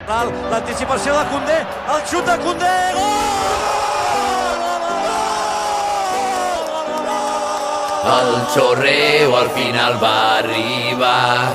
L'anticipació de Koundé, el xut de Koundé, El xorreo al final va arribar,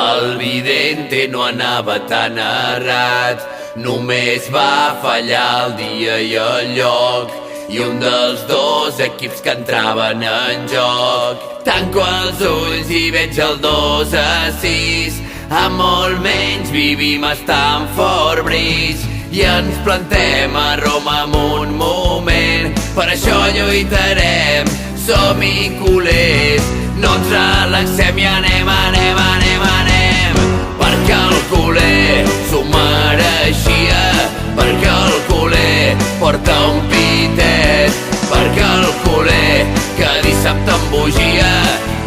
el vidente no anava tan errat, només va fallar el dia i el lloc, i un dels dos equips que entraven en joc. Tanco els ulls i veig el 2-6, amb molt menys vivim a Stamford Bridge, i ens plantem a Roma en un moment, per això lluitarem, som-hi culers, no ens relaxem i anem, perquè el culer s'ho mereixia, perquè el culer porta un pitet, perquè el culer que dissabte embogia,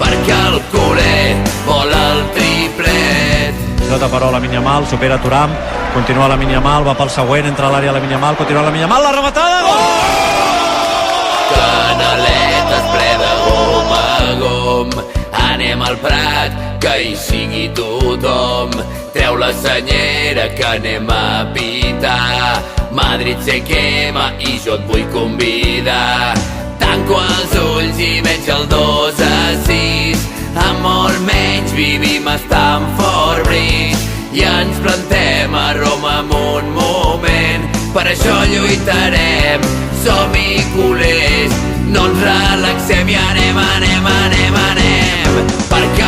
perquè el culer vol el triplet. Pilota però Lamine Yamal, supera Thuram, continua Lamine Yamal, va pel següent, entra a l'àrea Lamine Yamal, continua Lamine Yamal, la rematada, gol! Canaletes ple de gom a gom, anem al Prat, que hi sigui tothom, treu la senyera que anem a pitar, Madrid se quema i jo et vull convidar. Tanco els ulls i veig el 2-6, amb molt menys vivim a Stamford Bridge, i ens plantem a Roma en un moment, per això lluitarem, som-hi culers, no ens relaxem i anem, perquè